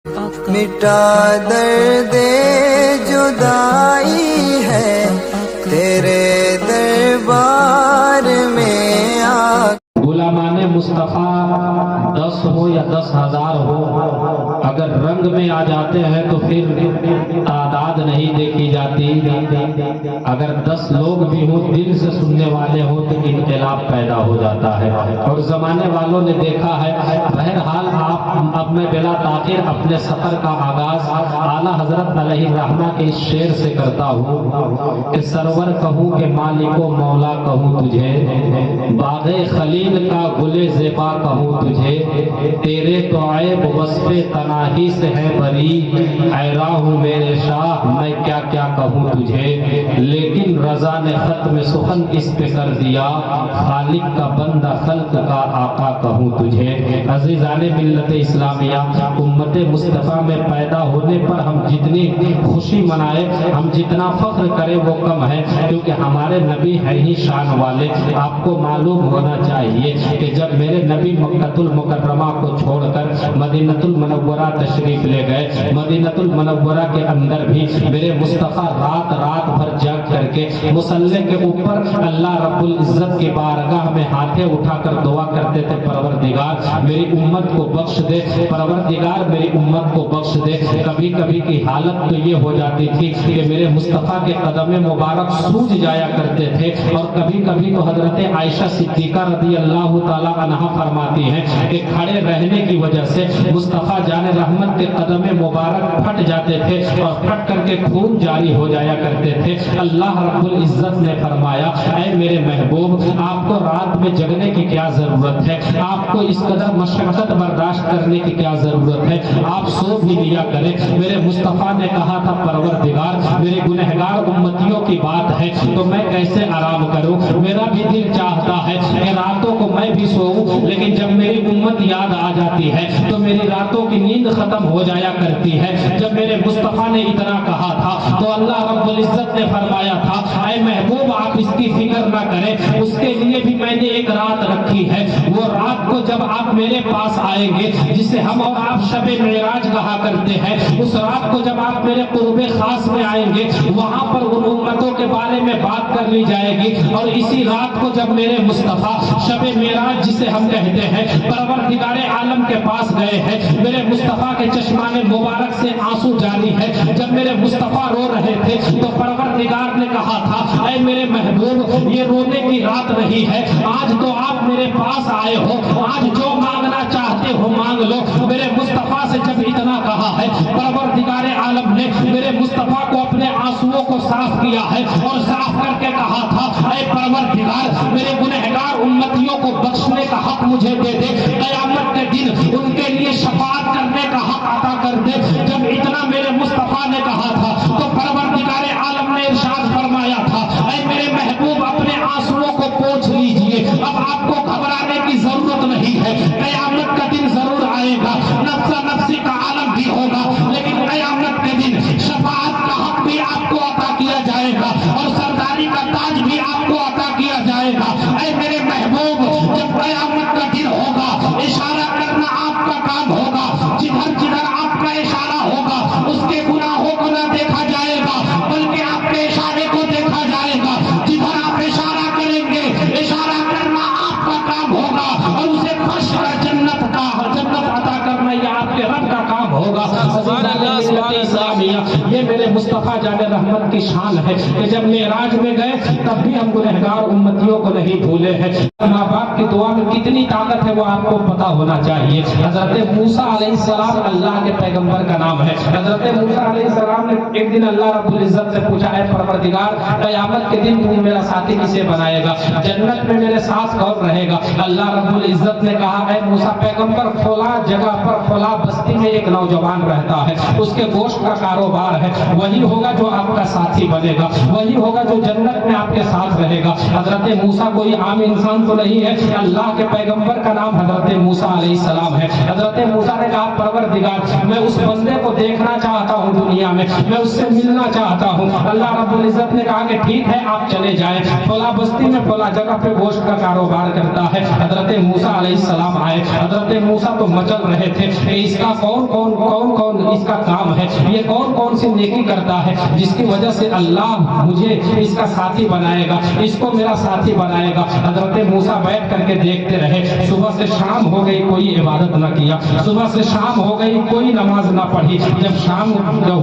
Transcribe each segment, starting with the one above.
مٹا درد جدائی ہے تیرے دربار میں غلامان مصطفیٰ 10 ہو یا 10,000 ہو، اگر رنگ میں آ جاتے ہیں تو پھر تعداد نہیں دیکھی جاتی۔ اگر 10 لوگ بھی ہوں، دل سے سننے والے ہوں تو انقلاب پیدا ہو جاتا ہے، اور زمانے والوں نے دیکھا ہے۔ بہرحال اب میں بلا تاخیر اپنے سفر کا آغاز اعلیٰ حضرت علیہ الرحمہ کے اس شعر سے کرتا ہوں کہ سرور کہوں کہ مالک و مولا کہوں تجھے، باغ خلیل کا گل زیبا کہوں تجھے، تیرے تو عیب وصف تناہی سے ہے بری، حیراں ہوں میرے شاہ میں کیا کیا کہوں تجھے، لیکن رضا نے ختم سخن اس پہ کر دیا، خالق کا بندہ خلق کا آقا کہوں تجھے۔ عزیزان ملت اسلامیہ، امت مصطفیٰ میں پیدا ہونے پر ہم جتنی خوشی منائے، ہم جتنا فخر کریں وہ کم ہے، کیونکہ ہمارے نبی ہیں ہی شان والے۔ آپ کو معلوم ہونا چاہیے کہ جب میرے نبی مکۃ المکرمہ کو چھوڑ کر مدینۃ المنورہ تشریف لے گئے، مدینۃ المنورہ کے اندر بھی میرے مصطفیٰ رات بھر جاگ کر کے مصلی کے اوپر اللہ رب العزت کی بارگاہ میں ہاتھیں اٹھا کر دعا کرتے تھے، پروردگار میری امت کو بخش دے، پروردگار میری امت کو بخش دے۔ کبھی کبھی کی حالت تو یہ ہو جاتی تھی کہ میرے مصطفیٰ کے قدم مبارک سوج جایا کرتے تھے، اور کبھی کبھی تو حضرت عائشہ صدیقہ رضی اللہ تعالیٰ عنہا فرماتی ہیں کہ کھڑے رہنے کی وجہ سے مصطفیٰ جان رحمت کے قدم مبارک پھٹ جاتے تھے، اور پھٹ کر کے خون جاری ہو جایا کرتے تھے۔ اللہ رب العزت نے فرمایا اے میرے محبوب، آپ کو رات میں جگنے کی کیا ضرورت ہے، آپ کو اس قدر مشقت برداشت کرنے کی کیا ضرورت ہے، آپ سو بھی لیا کریں۔ میرے مصطفیٰ نے کہا تھا پروردگار میرے گنہگار امتیوں کی بات ہے تو میں کیسے آرام کروں، میرا بھی دل چاہتا ہے کہ راتوں کو میں بھی سوؤں، لیکن جب میری امت یاد آ جاتی ہے تو میری راتوں کی نیند ختم ہو جایا کرتی ہے۔ جب میرے مصطفیٰ نے اتنا کہا تھا تو اللہ رب العزت نے فرمایا تھا اے محبوب آپ اس کی فکر نہ کریں، اس کے لیے بھی میں نے ایک رات رکھی ہے، وہ رات کو جب آپ میرے پاس آئیں گے جسے ہم اور آپ شب معراج کہا کرتے ہیں، اس رات کو جب آپ میرے قرب خاص میں آئیں گے وہاں پر ان امتوں کے بارے میں بات کر لی جائے گی، اور اسی رات کو جب میرے مصطفیٰ شب معراج جسے ہم کہتے ہیں پروردگار عالم کے پاس گئے ہیں، میرے مصطفیٰ کے چشمان مبارک سے آنسو جاری ہے، جب میرے مصطفیٰ رو رہے تھے تو پروردگار نے کہا تھا اے میرے محبوب یہ رونے کی رات نہیں ہے، آج تو آپ میرے پاس آئے ہو، آج جو مانگنا چاہتے ہو مانگ لو۔ میرے مصطفیٰ سے جب اتنا کہا ہے پروردگار عالم نے میرے مصطفیٰ کو اپنے آنسوؤں کو صاف کیا ہے، اور صاف کر کے کہا تھا اے پروردگار میرے گنہگار امتیوں کو بخشنے کا حق مجھے دے دے، قیامت کے دن ان کے لیے شفاعت کرنے کا حق عطا کر دے۔ جب اتنا میرے مصطفیٰ نے کہا تھا تو پروردگار عالم نے ارشاد فرمایا تھا اے میرے محبوب اپنے آنسوؤں کو پوچھ لیجئے، اب آپ کو گھبرانے کی ضرورت نہیں ہے، قیامت کا دن ضرور آئے گا، نفس نفسی کا عالم بھی ہوگا، لیکن قیامت کے دن شفاعت کا حق بھی آپ کو عطا کیا جائے گا، اور سرداری کا تاج بھی آپ کو عطا کیا جائے گا۔ اے میرے محبوب جب قیامت کا دن ہوگا اشارہ کرنا آپ کا کام ہوگا، جدھر جدھر آپ کا اشارہ ہوگا اس کے گناہوں کو نہ دیکھا جائے گا بلکہ آپ کے اشارے کو دیکھا جائے گا، جدھر آپ اشارہ کریں گے اشارہ کرنا آپ کا کام ہوگا، اور اسے خوش کر جنت عطا کرنا یہ آپ کے رب کا کام ہوگا۔ یہ میرے مصطفیٰ جان رحمت کی شان ہے کہ جب معراج میں گئے تب بھی ہم گنہگار امتیوں کو نہیں بھولے ہیں۔ ماں باپ کی دعا میں کتنی طاقت ہے وہ آپ کو پتا ہونا چاہیے۔ حضرت موسیٰ علیہ السلام اللہ کے پیغمبر کا نام ہے۔ حضرت موسیٰ علیہ السلام نے ایک دن اللہ رب العزت سے پوچھا اے پروردگار قیامت کے دن تم میرا ساتھی کسے بنائے گا، جنت میں میرے ساتھ کون رہے گا؟ اللہ رب العزت نے کہا اے موسیٰ پیغمبر فلاں جگہ پر فلاں بستی میں ایک نوجوان رہتا ہے، اس کے گوشت کا کاروبار کاروبار ہے وہی ہوگا جو آپ کا ساتھی بنے گا, وہی ہوگا جو جنت میں آپ کے ساتھ رہے گا. حضرت موسیٰ کوئی عام انسان تو نہیں ہے, اللہ کے پیغمبر کا نام حضرت موسیٰ علیہ السلام ہے. حضرت موسیٰ نے کہا پروردگار میں اس بندے کو دیکھنا چاہتا ہوں دنیا میں اس سے ملنا چاہتا ہوں. اللہ رب العزت نے کہا کہ ٹھیک ہے آپ چلے جائیں, فلاں بستی میں فلاں جگہ پہ گوشت کا کاروبار کرتا ہے. حضرت موسیٰ علیہ السلام آئے. حضرت موسیٰ تو مچل رہے تھے کہ اس کا کون اس کا کام ہے, یہ کون سی نیکی کرتا ہے جس کی وجہ سے اللہ مجھے اس کا ساتھی بنائے گا, اس کو میرا ساتھی بنائے گا. حضرت موسیٰ بیٹھ کر کے دیکھتے رہے. صبح سے شام ہو گئی کوئی عبادت نہ کیا, صبح سے شام ہو گئی کوئی نماز نہ پڑھی. جب شام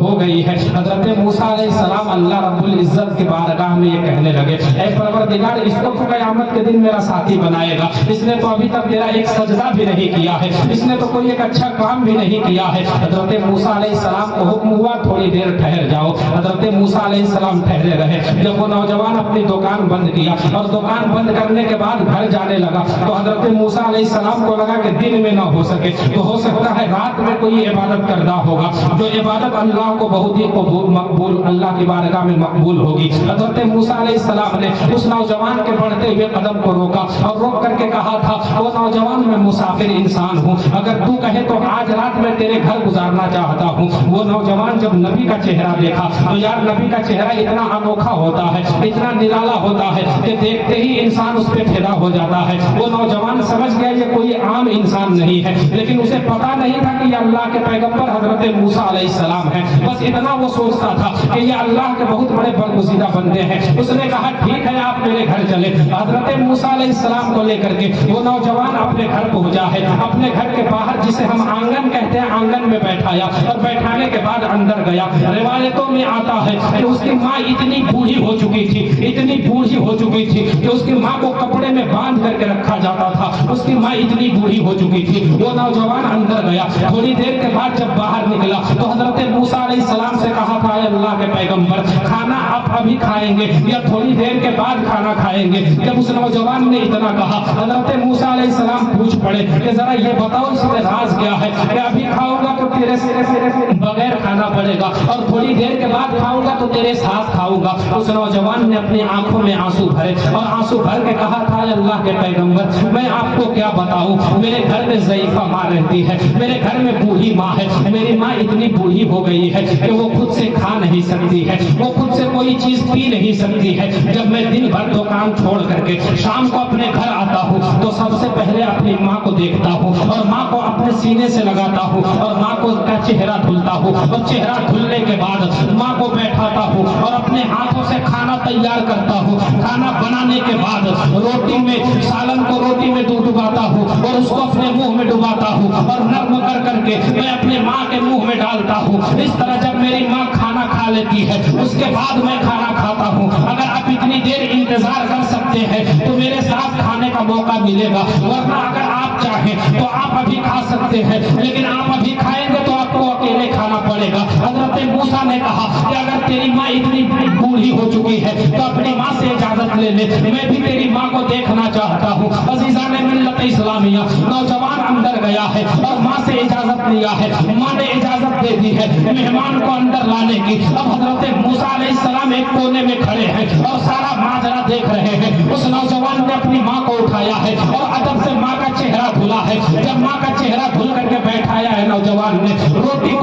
ہو گئی ہے حضرت موسیٰ علیہ السلام اللہ رب العزت کی بارگاہ میں یہ کہنے لگے اے پروردگار اس کو تو قیامت کے دن میرا ساتھی بنائے گا, اس نے تو ابھی تک تیرا ایک سجدہ بھی نہیں کیا ہے, اس نے تو کوئی ایک اچھا کام بھی نہیں کیا ہے. حضرت موسیٰ علیہ السلام کو حکم ہوا تھوڑی دیر ٹھہر جاؤ. حضرت موسیٰ علیہ السلام ٹھہرے رہے. جب وہ نوجوان اپنی دکان بند کیا اور دکان بند کرنے کے بعد گھر جانے لگا تو حضرت موسیٰ علیہ السلام کو لگا کہ دن میں نہ ہو سکے تو ہو سکتا ہے رات میں کوئی عبادت کردہ ہوگا, جو عبادت اللہ کو بہت ہی مقبول اللہ کی بارگاہ میں مقبول ہوگی. حضرت موسیٰ علیہ السلام نے اس نوجوان کے بڑھتے ہوئے قدم کو روکا اور روک کر کے کہا تھا وہ نوجوان میں مسافر انسان ہوں, اگر تو کہے تو آج رات میں تیرے گھر گزارنا چاہتا ہوں. وہ نوجوان جب نبی کا چہرہ دیکھا تو یار نبی کا چہرہ اتنا انوکھا ہوتا ہے, اتنا نرالا ہوتا ہے کہ دیکھتے ہی انسان اس پہ فدا ہو جاتا ہے. وہ نوجوان سمجھ گیا یہ کوئی عام انسان نہیں ہے, لیکن اسے پتا نہیں تھا کہ یہ اللہ کے پیغمبر حضرت موسیٰ علیہ السلام ہے. بس اتنا وہ سوچتا تھا کہ یہ اللہ کے بہت بڑے برگزیدہ بندے ہیں. اس نے کہا ٹھیک ہے آپ میرے گھر چلے. حضرت موسیٰ علیہ السلام کو لے کر کے وہ نوجوان اپنے گھر پہنچا ہے. اپنے گھر کے باہر جسے ہم آنگن کہتے ہیں آنگن میں بیٹھایا اور بیٹھانے کے بعد اندر گیا. روایتوں میں آتا ہے کہ اس کی ماں اتنی بوڑھی ہو چکی تھی, اتنی بوڑھی ہو چکی تھی کہ اس کی ماں کو کپڑے میں باندھ کر کے رکھا جاتا تھا. اس کی ماں اتنی بوڑھی ہو چکی تھی. وہ نوجوان اندر گیا. تھوڑی دیر کے بعد جب باہر نکلا تو حضرت موسیٰ علیہ السلام سے کہا تھا اے اللہ کے پیغمبر کھانا آپ ابھی کھائیں گے یا تھوڑی دیر کے بعد کھانا کھائیں گے؟ جب اس نوجوان نے اتنا کہا حضرت موسیٰ علیہ السلام پوچھ پڑے کہ ذرا یہ بتاؤ اس میں راز کیا ہے کہ ابھی کھاؤں گا تو تیرے سے بغیر کھانا پڑے گا اور تھوڑی دیر کے بعد کھاؤں گا تو تیرے ساتھ کھاؤں گا. اس نوجوان نے اپنی آنکھوں میں آنسو بھرے اور آنسو بھر کے کہا تھا اے اللہ کے پیغمبر میں آپ کو کیا بتاؤں, میرے گھر میں ضعیفہ ماں رہتی ہے, میرے گھر میں بوڑھی ماں ہے. میری ماں اتنی بوڑھی ہو گئی ہے کہ وہ خود سے کھا نہیں سکتی ہے, وہ خود سے کوئی چیز پی نہیں سکتی ہے. جب میں دن بھر دکان چھوڑ کر کے شام کو اپنے گھر آتا ہوں تو سب سے پہلے اپنی ماں کو دیکھتا ہوں اور ماں کو اپنے سینے سے لگاتا ہوں اور ماں کو کا چہرہ دھلتا ہوں اور چہرہ دھلنے کے بعد ماں کو بیٹھاتا ہوں اور اپنے ہاتھوں سے کھانا تیار کرتا ہوں. کھانا بنانے کے بعد روٹی میں سالن کو روٹی میں ڈباتا ہوں اور اس کو اپنے منہ میں ڈباتا ہوں اور نرم کر کر کے میں اپنے ماں کے منہ میں ڈالتا ہوں. اس طرح جب میری ماں کھانا کھا لیتی ہے اس کے بعد میں کھانا کھاتا ہوں. اگر آپ اتنی دیر انتظار کر سکتے ہیں تو میرے ساتھ کھانے کا موقع ملے گا, ورنہ اگر آپ چاہیں تو آپ ابھی کھا سکتے ہیں, لیکن آپ ابھی کھائیں گے تو آپ کو اکیلے کھانا پڑے گا. حضرت موسیٰ نے کہا کہ اگر تیری ماں اتنی بوڑھی ہو چکی ہے تو اپنی ماں سے اجازت لے لے, میں بھی تیری ماں کو دیکھنا چاہتا ہوں. عزیزان ملت اسلامیہ نوجوان اندر گیا ہے اور ماں سے اجازت لیا ہے, ماں نے اجازت دے دی ہے مہمان کو اندر لانے کی. اب حضرت موسیٰ علیہ السلام ایک کونے میں کھڑے ہیں اور سارا ماجرا دیکھ رہے ہیں. اس نوجوان نے اپنی ماں کو اٹھایا ہے اور ادب سے ماں کا چہرہ دھلا ہے. جب ماں کا چہرہ دھل کر کے بیٹھایا ہے نوجوان نے روٹی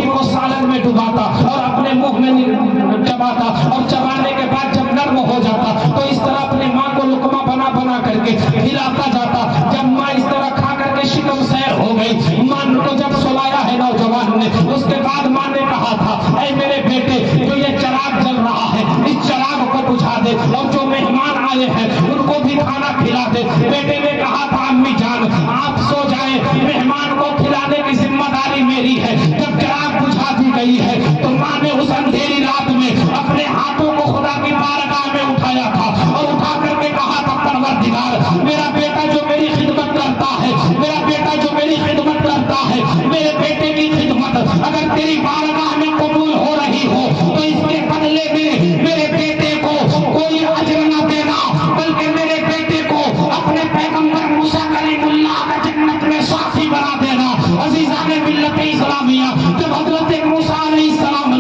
کو سالن میں ڈباتا اور اپنے منہ میں چباتا اور چبانے کے بعد جب نرم ہو جاتا تو اس طرح اپنی ماں کو لقمہ بنا کر کے کھلاتا جاتا. جب ماں اس طرح کھا کر کے شکم سیر ہو گئی, ماں کو جب سلایا ہے نوجوان نے, اس کے بعد ماں نے کہا تھا اے میرے بیٹے جو یہ چراغ جل رہا ہے اس چراغ کو بجھا دے اور جو مہمان آئے ہیں ان کو بھی کھانا کھلا دے. بیٹے نے کہا تھا امی جان آپ سو جائیں, مہمان کو کھلانے کی ذمہ داری میری ہے. جب چراغ بجھا دی گئی ہے تو ماں نے اس اندھیری رات میں اپنے ہاتھوں کو خدا کی بارگاہ میں اٹھایا تھا اور اٹھا کر کے کہا تھا پروردگار میرا بیٹا جو میری خدمت کرتا ہے, میرا بیٹا جو میری خدمت کرتا ہے, میرے بیٹے کی خدمت اگر تیری بارگاہ میں قبول ہو رہی ہو تو اس کے بدلے میں میرے بیٹے کو کوئی اجر نہ دینا, بلکہ میرے بیٹے کو اپنے پیغمبر موسیٰ کلیم اللہ کا جنت میں ساتھی بنا دینا. عزیزان ملت اسلامیہ جب حضرت موسیٰ علیہ السلام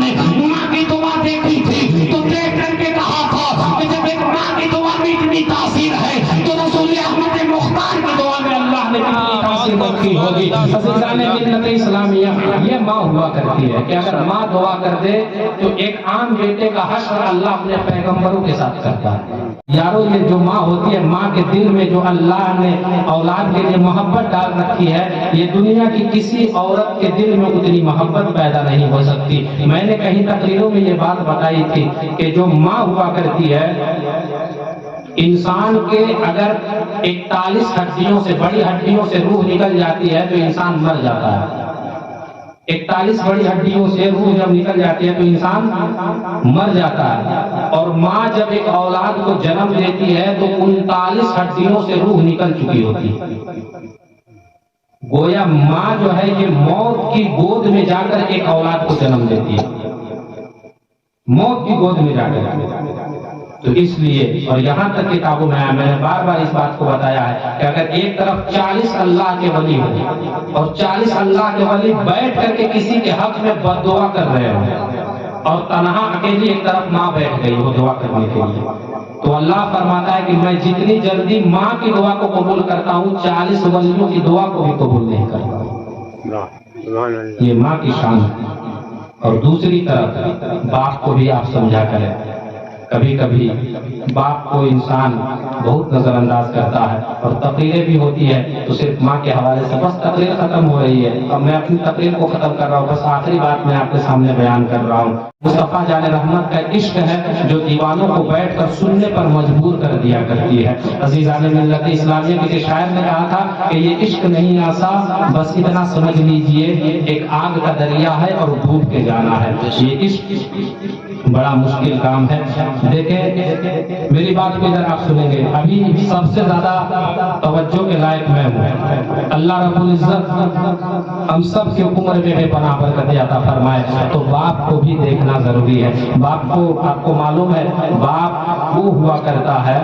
ماں ہوا کرتی ہے کہ اگر ماں دعا کر دے تو ایک عام بیٹے کا حشر اللہ اپنے پیغمبروں کے ساتھ کرتا ہے۔ یارو یہ جو ماں ہوتی ہے، ماں کے دل میں جو اللہ نے اولاد کے لیے محبت ڈال رکھی ہے، یہ دنیا کی کسی عورت کے دل میں اتنی محبت پیدا نہیں ہو سکتی۔ میں نے کہیں تقریروں میں یہ بات بتائی تھی کہ جو ماں ہوا کرتی ہے، انسان کے اگر 41 ہڈیوں سے، بڑی ہڈیوں سے روح نکل جاتی ہے تو انسان مر جاتا ہے۔ 41 بڑی ہڈیوں سے روح جب نکل جاتی ہے تو انسان مر جاتا ہے، اور ماں جب ایک اولاد کو جنم دیتی ہے تو 39 ہڈیوں سے روح نکل چکی ہوتی ہے۔ گویا ماں جو ہے یہ موت کی گود میں جا کر ایک اولاد کو جنم دیتی ہے، موت کی گود میں جا کر۔ تو اس لیے، اور یہاں تک کتابوں میں آیا، میں نے بار بار اس بات کو بتایا ہے کہ اگر ایک طرف 40 اللہ کے ولی ہوں اور 40 اللہ کے ولی بیٹھ کر کے کسی کے حق میں بد دعا کر رہے ہوں اور تنہا اکیلی ایک طرف ماں بیٹھ گئی ہو دعا کرنے کے لیے، تو اللہ فرماتا ہے کہ میں جتنی جلدی ماں کی دعا کو قبول کرتا ہوں 40 ولیوں کی دعا کو بھی قبول نہیں کرتا۔ یہ ماں کی شان ہے۔ اور دوسری طرف باپ کو بھی آپ سمجھا کریں۔ کبھی کبھی باپ کو انسان بہت نظر انداز کرتا ہے، اور تقریریں بھی ہوتی ہے تو صرف ماں کے حوالے سے بس تقریر ختم ہو رہی ہے، اور میں اپنی تقریر کو ختم کر رہا ہوں۔ بس آخری بات میں آپ کے سامنے بیان کر رہا ہوں، مصطفیٰ جان رحمت کا عشق ہے جو دیوانوں کو بیٹھ کر سننے پر مجبور کر دیا کرتی ہے۔ عزیزان ملت اسلامیہ کے شاعر نے کہا تھا کہ یہ عشق نہیں آسا، بس اتنا سمجھ لیجئے ایک آگ کا دریا ہے اور ڈوب کے جانا ہے۔ یہ عشق بڑا مشکل کام ہے۔ دیکھیں میری بات کو ادھر آپ سنیں گے، ابھی سب سے زیادہ توجہ کے لائق میں ہوں۔ اللہ رب العزت ہم سب کی عمر میں بے پناہ برکت عطا فرمائے، تو باپ کو بھی دیکھنا ضروری ہے۔ باپ کو، آپ کو معلوم ہے، باپ وہ ہوا کرتا ہے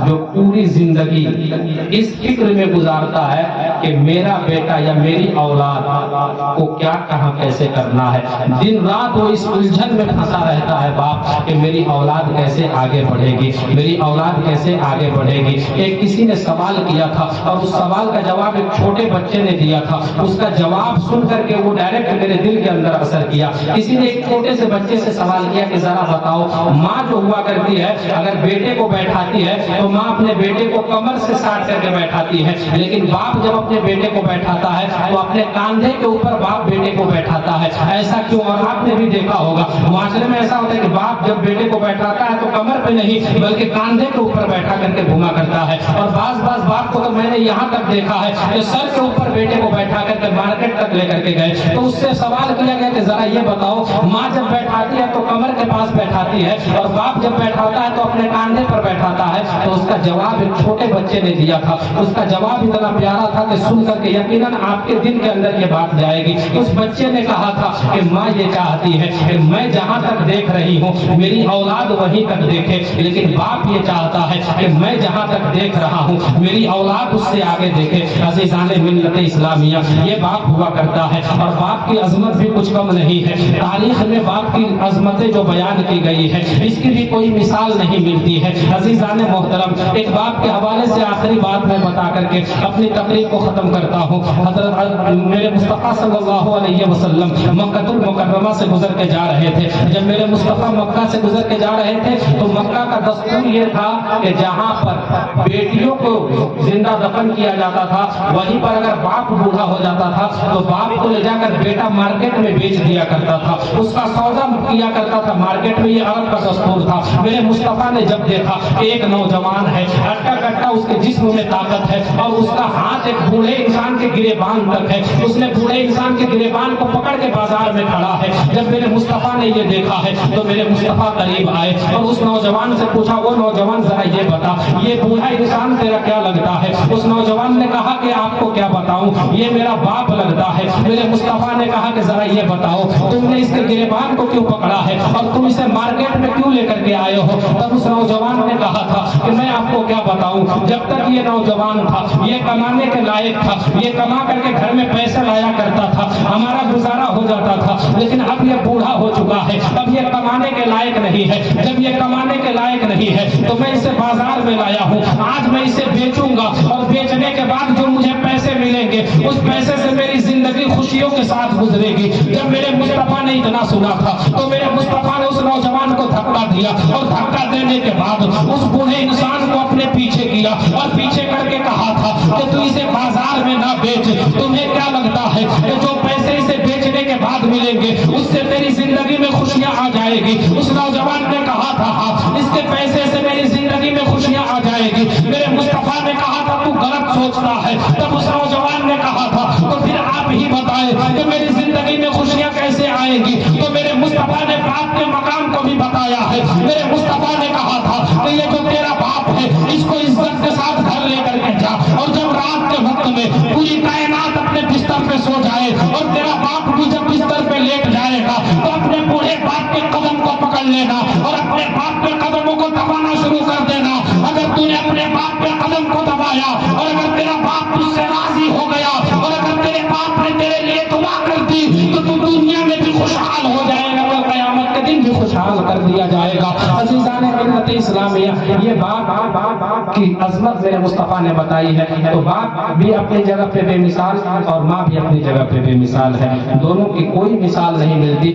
جو پوری زندگی اس فکر میں گزارتا ہے کہ میرا بیٹا یا میری اولاد کو کیا کہاں کیسے کرنا ہے۔ دن رات وہ اس الجھن میں پھنسا رہتا ہے باپ کہ میری اولاد کیسے آگے بڑھے گی، میری اولاد کیسے آگے بڑھے گی۔ ایک کسی نے سوال کیا تھا اور اس سوال کا جواب ایک چھوٹے بچے نے دیا تھا، اس کا جواب سن کر کے وہ ڈائریکٹ میرے دل کے اندر اثر کیا۔ کسی نے ایک چھوٹے سے بچے سے سوال کیا کہ ذرا بتاؤ، ماں جو ہوا کرتی ہے اگر بیٹے کو بیٹھاتی ہے تو ماں اپنے بیٹے کو کمر سے ساٹ کر کے بیٹھاتی ہے، لیکن باپ جب اپنے بیٹے کو بیٹھاتا ہے تو اپنے کاندھے کے اوپر باپ بیٹے کو بیٹھاتا ہے۔ ایسا کیوں؟ اور آپ نے بھی دیکھا ہوگا معاشرے میں ایسا ہوتا ہے کہ باپ جب بیٹے کو بیٹھاتا ہے تو کمر پہ نہیں بلکہ کاندھے کے اوپر بیٹھا کر کے گھوما کرتا ہے، اور بعض باپ کو تو میں نے یہاں تک دیکھا ہے کہ سر کے اوپر بیٹے کو بیٹھا کر کے مارکیٹ تک لے کر کے گئے۔ تو اس سے سوال کیا گیا کہ ذرا یہ بتاؤ، ماں جب بیٹھاتی ہے تو کمر کے پاس بیٹھاتی ہے اور باپ جب بیٹھاتا ہے تو اپنے کاندھے پر بیٹھاتا ہے، تو اس کا جواب ایک چھوٹے بچے نے دیا تھا۔ اس کا جواب اتنا پیارا تھا کہ سن کر کے یقیناً آپ کے دل کے اندر یہ بات جائے گی۔ اس بچے نے کہا تھا کہ ماں یہ چاہتی ہے کہ میں جہاں تک دیکھ رہی ہوں میری اولاد وہیں تک دیکھے، لیکن باپ یہ چاہتا ہے کہ میں جہاں تک دیکھ رہا ہوں میری اولاد اس سے آگے دیکھے۔ عزیزان ملت اسلامیہ، یہ باپ ہوا کرتا ہے، اور باپ کی عظمت بھی کچھ کم نہیں ہے۔ تاریخ میں باپ کی عظمتیں جو بیان کی گئی ہے اس کی بھی کوئی مثال نہیں ملتی ہے۔ عزیزان محترم، ایک باپ کے حوالے سے آخری بات میں بتا کر کے اپنی تقریر کو ختم کرتا ہوں۔ حضرت میرے مصطفیٰ صلی اللہ علیہ وسلم مکہ المکرمہ سے گزر کے جا رہے تھے۔ جب میرے مصطفیٰ مکہ سے گزر کے جا رہے تھے تو مکہ کا دستور یہ تھا کہ جہاں پر بیٹیوں کو زندہ دفن کیا جاتا تھا وہیں پر اگر باپ بوڑھا ہو جاتا تھا تو باپ کو لے جا کر بیٹا مارکیٹ میں بیچ دیا کرتا تھا، اس کا سودا کیا کرتا تھا مارکیٹ میں۔ یہ عرب کا دستور تھا۔ میرے مصطفیٰ نے جب دیکھا کہ ایک نوجوان ہے، ہٹا کٹا اس کے جسم میں طاقت ہے اور اس کا ہاتھ ایک بوڑھے انسان کے گریبان تک ہے، اس نے بوڑھے انسان کے گریبان کو پکڑ کے بازار میں کھڑا ہے۔ جب میرے مصطفیٰ نے یہ دیکھا ہے تو میرے مصطفیٰ قریب آئے اور اس نوجوان سے پوچھا، وہ نوجوان ذرا یہ بتا یہ بوڑھا انسان تیرا کیا لگتا ہے؟ اس نوجوان نے کہا کہ آپ کو کیا بتاؤں، یہ میرا باپ لگتا ہے۔ میرے مصطفیٰ نے کہا کہ ذرا یہ بتاؤ تم نے اس کے گریبان کو کیوں پکڑا ہے اور تم اسے مارکیٹ میں کیوں لے کر کے آئے ہو؟ تب اس نوجوان نے کہا تھا کہ میں آپ کو کیا بتاؤں، جب تک یہ نوجوان تھا یہ کمانے کے لائق تھا، یہ کما کر کے گھر میں پیسے لایا کرتا تھا، ہمارا گزارا ہو جاتا تھا، لیکن اب یہ بوڑھا ہو چکا ہے، اب یہ کمانے کے لائق نہیں ہے۔ جب یہ کمانے کے لائق نہیں ہے تو میں اسے بازار میں لایا ہوں، آج میں اسے بیچوں گا اور بیچنے کے بعد جو مجھے پیسے ملیں گے اس پیسے سے میری زندگی خوشیوں کے ساتھ گزرے گی۔ جب میرے مصطفیٰ نے اتنا سنا تھا تو میرے مصطفیٰ نے اس نوجوان کو دھکا دیا، اور دھکا دینے کے بعد اس بوڑھے انسان کو اپنے پیچھے کیا اور پیچھے کر کے کہا تھا کہ تو اسے بازار میں نہ بیچ، تمہیں کیا لگتا ہے کہ جو پیسے اسے بیچنے کے بعد ملیں گے اس سے میری زندگی میں خوشیاں آ جائے گی؟ اس نوجوان نے کہا تھا ہاں، اس کے پیسے سے میری زندگی میں خوشیاں آ جائے گی۔ میرے مصطفیٰ نے کہا تھا تو غلط سوچتا ہے، تب اس نوجوان نے کہا تھا تو پھر آپ ہی بتائیں کہ میری زندگی میں خوشیاں کیسے آئیں گی؟ تو میرے مصطفیٰ نے باپ کے مقام کو بھی بتایا ہے۔ میرے مصطفیٰ نے کہا تھا کہ یہ جو تیرا باپ ہے اس کو عزت کے ساتھ گھر لے کر کے جا، اور جب رات کے وقت میں پوری کائنات اپنے بستر پہ سو جائے اور تیرا باپ بھی جب بستر پہ لیٹ جائے گا تو اپنے بوڑھے باپ کے قدم کو پکڑ لینا اور اپنے باپ کے قدموں کو دبانا شروع کر دینا۔ اگر تو نے اپنے باپ کے قدم کو دبایا اور اگر تیرا باپ تجھ سے راضی ہو گیا اور اگر تیرے باپ نے تیرے لیے دعا کر دی تو دنیا میں بھی خوشحال ہو جائے گا اور قیامت کے دن بھی خوشحال کر دیا جائے گا۔ عزیزان ملت اسلامیہ، یہ باپ کی عظمت میرے مصطفیٰ نے بتائی ہے۔ تو باپ بھی اپنی جگہ پہ بے مثال اور ماں بھی اپنی جگہ پہ بے مثال ہے، دونوں کی کوئی مثال نہیں ملتی۔